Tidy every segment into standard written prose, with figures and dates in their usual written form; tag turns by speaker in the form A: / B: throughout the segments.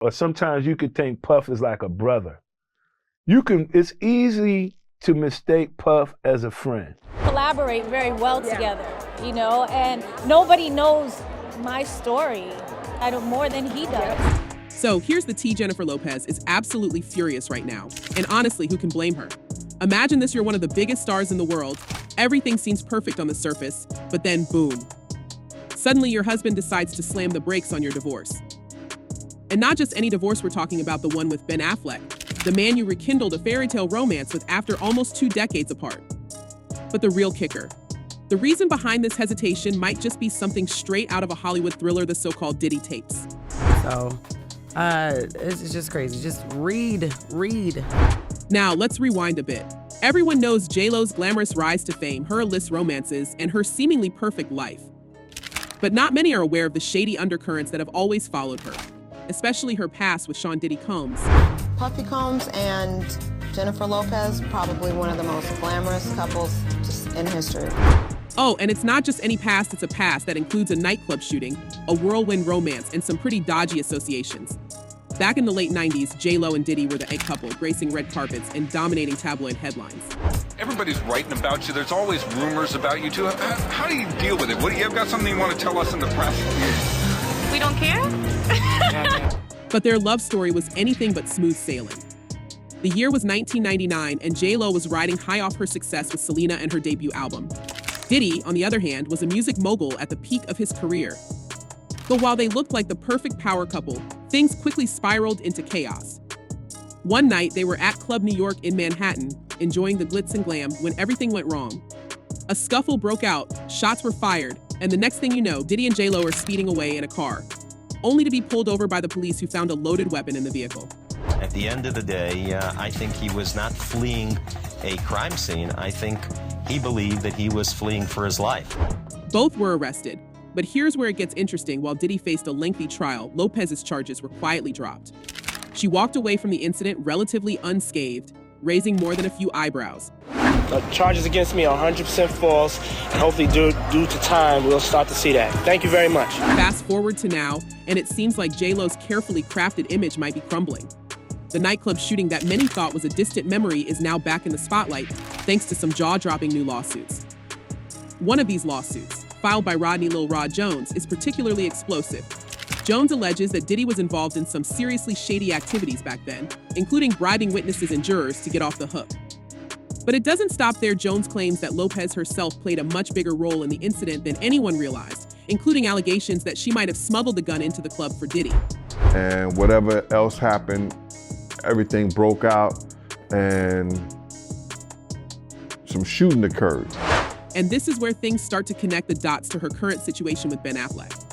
A: Or sometimes you could think Puff is like a brother. It's easy to mistake Puff as a friend.
B: Collaborate very well together, you know, and nobody knows my story more than he does.
C: So here's the tea. Jennifer Lopez is absolutely furious right now. And honestly, who can blame her? Imagine this, you're one of the biggest stars in the world. Everything seems perfect on the surface, but then boom. Suddenly your husband decides to slam the brakes on your divorce. And not just any divorce, we're talking about the one with Ben Affleck, the man you rekindled a fairy tale romance with after almost 2 decades apart. But the real kicker, the reason behind this hesitation might just be something straight out of a Hollywood thriller, the so-called Diddy tapes.
D: So, it's just crazy. Just read.
C: Now, let's rewind a bit. Everyone knows J-Lo's glamorous rise to fame, her illicit romances, and her seemingly perfect life. But not many are aware of the shady undercurrents that have always followed her, especially her past with Sean Diddy Combs.
E: Puffy Combs and Jennifer Lopez, probably one of the most glamorous couples just in history.
C: Oh, and it's not just any past, it's a past that includes a nightclub shooting, a whirlwind romance, and some pretty dodgy associations. Back in the late 90s, J-Lo and Diddy were the egg couple, gracing red carpets and dominating tabloid headlines.
F: Everybody's writing about you. There's always rumors about you, too. How do you deal with it? What do you have got something you want to tell us in the press?
G: We don't care?
C: But their love story was anything but smooth sailing. The year was 1999, and J-Lo was riding high off her success with Selena and her debut album. Diddy, on the other hand, was a music mogul at the peak of his career. But while they looked like the perfect power couple, things quickly spiraled into chaos. One night, they were at Club New York in Manhattan, enjoying the glitz and glam, when everything went wrong. A scuffle broke out, shots were fired, and the next thing you know, Diddy and J-Lo are speeding away in a car, only to be pulled over by the police, who found a loaded weapon in the vehicle.
H: At the end of the day, I think he was not fleeing a crime scene. I think he believed that he was fleeing for his life.
C: Both were arrested, but here's where it gets interesting. While Diddy faced a lengthy trial, Lopez's charges were quietly dropped. She walked away from the incident relatively unscathed, raising more than a few eyebrows.
I: Charges against me are 100% false, and hopefully due to time, we'll start to see that. Thank you very much.
C: Fast forward to now, and it seems like J-Lo's carefully crafted image might be crumbling. The nightclub shooting that many thought was a distant memory is now back in the spotlight, thanks to some jaw-dropping new lawsuits. One of these lawsuits, filed by Rodney Lil Rod Jones, is particularly explosive. Jones alleges that Diddy was involved in some seriously shady activities back then, including bribing witnesses and jurors to get off the hook. But it doesn't stop there. Jones claims that Lopez herself played a much bigger role in the incident than anyone realized, including allegations that she might have smuggled the gun into the club for Diddy.
J: And whatever else happened, everything broke out and some shooting occurred.
C: And this is where things start to connect the dots to her current situation with Ben Affleck.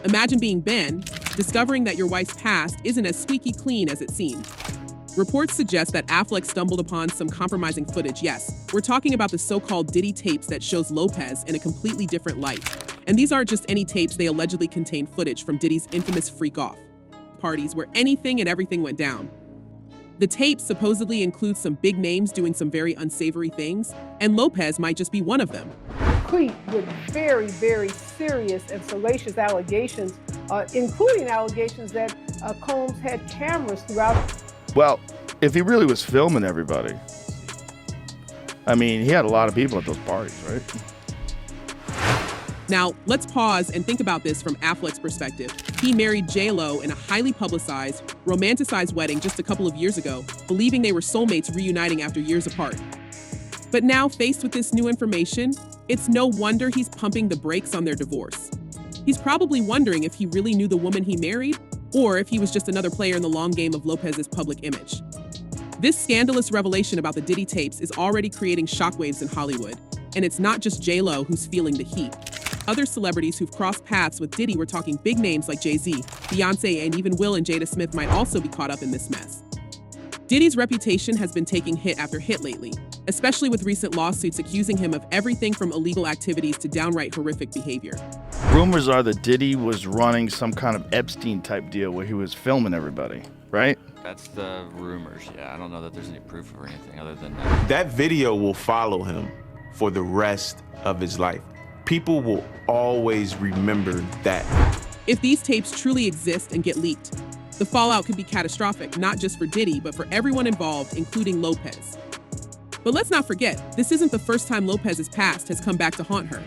C: Imagine being Ben, discovering that your wife's past isn't as squeaky clean as it seemed. Reports suggest that Affleck stumbled upon some compromising footage. Yes, we're talking about the so-called Diddy tapes that shows Lopez in a completely different light. And these aren't just any tapes, they allegedly contain footage from Diddy's infamous freak-off parties where anything and everything went down. The tapes supposedly include some big names doing some very unsavory things, and Lopez might just be one of them.
K: Complete with very, very serious and salacious allegations, including allegations that Combs had cameras throughout.
L: Well, if he really was filming everybody, I mean, he had a lot of people at those parties, right?
C: Now, let's pause and think about this from Affleck's perspective. He married J-Lo in a highly publicized, romanticized wedding just a couple of years ago, believing they were soulmates reuniting after years apart. But now, faced with this new information, it's no wonder he's pumping the brakes on their divorce. He's probably wondering if he really knew the woman he married, or if he was just another player in the long game of Lopez's public image. This scandalous revelation about the Diddy tapes is already creating shockwaves in Hollywood, and it's not just J-Lo who's feeling the heat. Other celebrities who've crossed paths with Diddy, we're talking big names like Jay-Z, Beyonce, and even Will and Jada Smith might also be caught up in this mess. Diddy's reputation has been taking hit after hit lately, especially with recent lawsuits accusing him of everything from illegal activities to downright horrific behavior.
L: Rumors are that Diddy was running some kind of Epstein-type deal where he was filming everybody, right?
M: That's the rumors, yeah. I don't know that there's any proof or anything other than that.
N: That video will follow him for the rest of his life. People will always remember that.
C: If these tapes truly exist and get leaked, The fallout could be catastrophic, not just for Diddy, but for everyone involved, including Lopez. But let's not forget, this isn't the first time Lopez's past has come back to haunt her.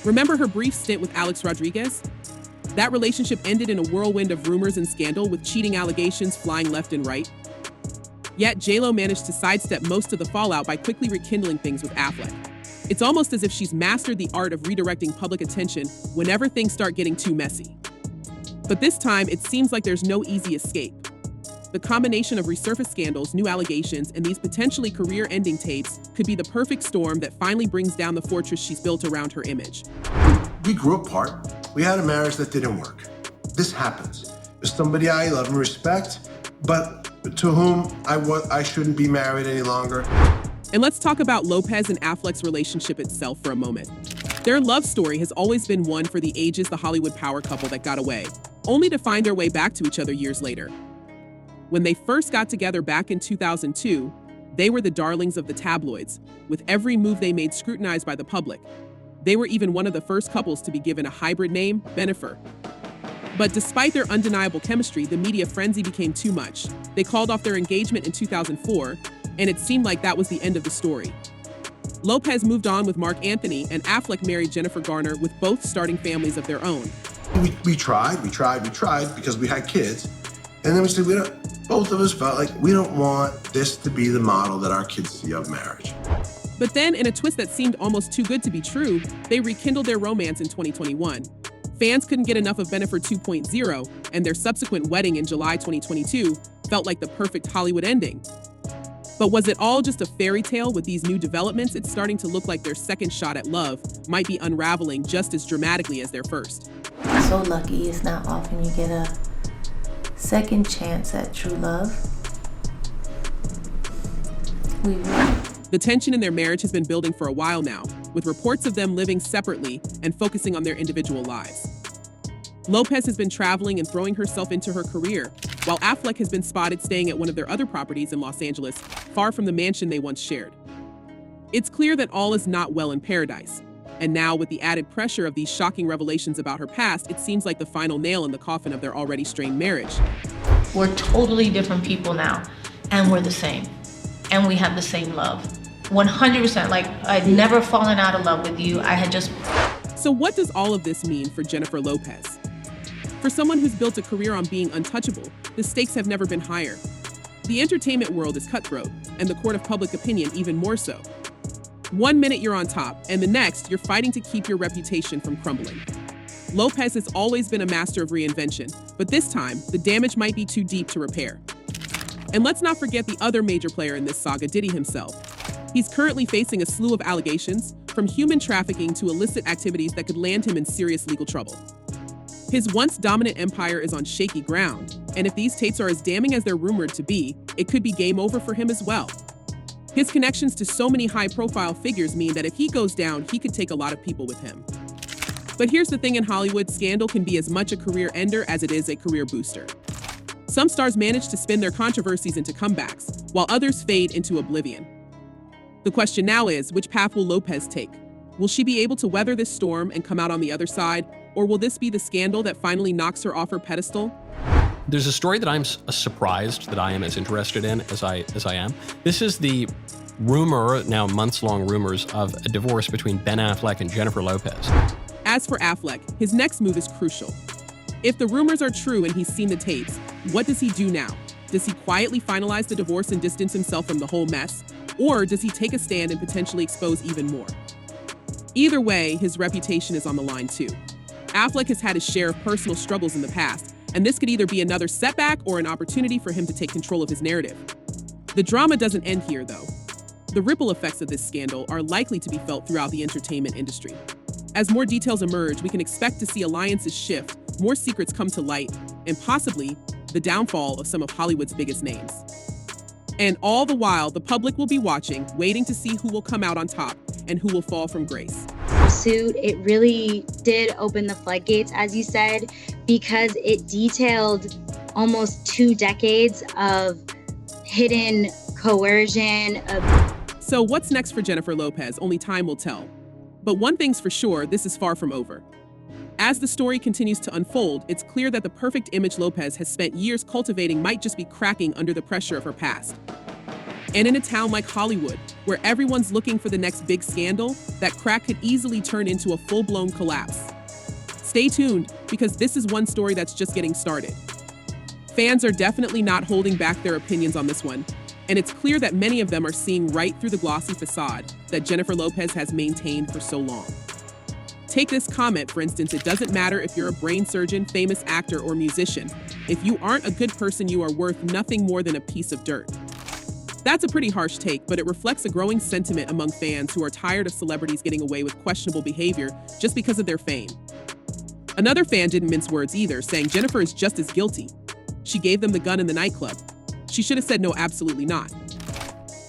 C: Remember her brief stint with Alex Rodriguez? That relationship ended in a whirlwind of rumors and scandal, with cheating allegations flying left and right. Yet J.Lo managed to sidestep most of the fallout by quickly rekindling things with Affleck. It's almost as if she's mastered the art of redirecting public attention whenever things start getting too messy. But this time, it seems like there's no easy escape. The combination of resurfaced scandals, new allegations, and these potentially career-ending tapes could be the perfect storm that finally brings down the fortress she's built around her image.
O: We grew apart. We had a marriage that didn't work. This happens. There's somebody I love and respect, but to whom I shouldn't be married any longer.
C: And let's talk about Lopez and Affleck's relationship itself for a moment. Their love story has always been one for the ages, the Hollywood power couple that got away, only to find their way back to each other years later. When they first got together back in 2002, they were the darlings of the tabloids, with every move they made scrutinized by the public. They were even one of the first couples to be given a hybrid name, Benifer. But despite their undeniable chemistry, the media frenzy became too much. They called off their engagement in 2004, and it seemed like that was the end of the story. Lopez moved on with Mark Anthony, and Affleck married Jennifer Garner, with both starting families of their own.
O: We tried because we had kids. And then we said, both of us felt like we don't want this to be the model that our kids see of marriage.
C: But then, in a twist that seemed almost too good to be true, they rekindled their romance in 2021. Fans couldn't get enough of Benifer 2.0, and their subsequent wedding in July 2022 felt like the perfect Hollywood ending. But was it all just a fairy tale? With these new developments, it's starting to look like their second shot at love might be unraveling just as dramatically as their first.
P: So lucky. It's not often you get a second chance at true love.
C: The tension in their marriage has been building for a while now, with reports of them living separately and focusing on their individual lives. Lopez has been traveling and throwing herself into her career, while Affleck has been spotted staying at one of their other properties in Los Angeles, far from the mansion they once shared. It's clear that all is not well in paradise. And now, with the added pressure of these shocking revelations about her past, it seems like the final nail in the coffin of their already strained marriage.
Q: We're totally different people now, and we're the same. And we have the same love. 100%, like I'd never fallen out of love with you. I had just...
C: So what does all of this mean for Jennifer Lopez? For someone who's built a career on being untouchable, the stakes have never been higher. The entertainment world is cutthroat, and the court of public opinion even more so. One minute you're on top, and the next you're fighting to keep your reputation from crumbling. Lopez has always been a master of reinvention, but this time, the damage might be too deep to repair. And let's not forget the other major player in this saga, Diddy himself. He's currently facing a slew of allegations, from human trafficking to illicit activities that could land him in serious legal trouble. His once dominant empire is on shaky ground, and if these tapes are as damning as they're rumored to be, it could be game over for him as well. His connections to so many high-profile figures mean that if he goes down, he could take a lot of people with him. But here's the thing in Hollywood, scandal can be as much a career ender as it is a career booster. Some stars manage to spin their controversies into comebacks, while others fade into oblivion. The question now is, which path will Lopez take? Will she be able to weather this storm and come out on the other side, or will this be the scandal that finally knocks her off her pedestal?
R: There's a story that I'm surprised that I am as interested in as I am. This is the rumor, now months-long rumors, of a divorce between Ben Affleck and Jennifer Lopez.
C: As for Affleck, his next move is crucial. If the rumors are true and he's seen the tapes, what does he do now? Does he quietly finalize the divorce and distance himself from the whole mess? Or does he take a stand and potentially expose even more? Either way, his reputation is on the line too. Affleck has had his share of personal struggles in the past, and this could either be another setback or an opportunity for him to take control of his narrative. The drama doesn't end here, though. The ripple effects of this scandal are likely to be felt throughout the entertainment industry. As more details emerge, we can expect to see alliances shift, more secrets come to light, and possibly the downfall of some of Hollywood's biggest names. And all the while, the public will be watching, waiting to see who will come out on top and who will fall from grace.
S: The suit, it really did open the floodgates, as you said, because it detailed almost 2 decades of hidden coercion.
C: So what's next for Jennifer Lopez? Only time will tell. But one thing's for sure, this is far from over. As the story continues to unfold, it's clear that the perfect image Lopez has spent years cultivating might just be cracking under the pressure of her past. And in a town like Hollywood, where everyone's looking for the next big scandal, that crack could easily turn into a full-blown collapse. Stay tuned, because this is one story that's just getting started. Fans are definitely not holding back their opinions on this one, and it's clear that many of them are seeing right through the glossy facade that Jennifer Lopez has maintained for so long. Take this comment, for instance. It doesn't matter if you're a brain surgeon, famous actor, or musician. If you aren't a good person, you are worth nothing more than a piece of dirt. That's a pretty harsh take, but it reflects a growing sentiment among fans who are tired of celebrities getting away with questionable behavior just because of their fame. Another fan didn't mince words either, saying Jennifer is just as guilty. She gave them the gun in the nightclub. She should have said no, absolutely not.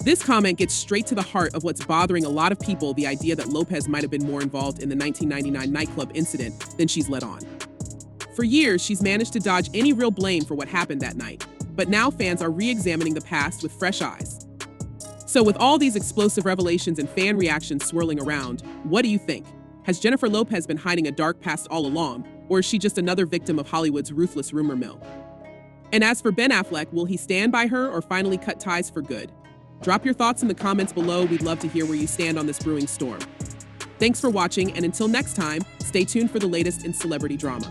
C: This comment gets straight to the heart of what's bothering a lot of people, the idea that Lopez might have been more involved in the 1999 nightclub incident than she's let on. For years, she's managed to dodge any real blame for what happened that night, but now fans are re-examining the past with fresh eyes. So with all these explosive revelations and fan reactions swirling around, what do you think? Has Jennifer Lopez been hiding a dark past all along, or is she just another victim of Hollywood's ruthless rumor mill? And as for Ben Affleck, will he stand by her or finally cut ties for good? Drop your thoughts in the comments below. We'd love to hear where you stand on this brewing storm. Thanks for watching, and until next time, stay tuned for the latest in celebrity drama.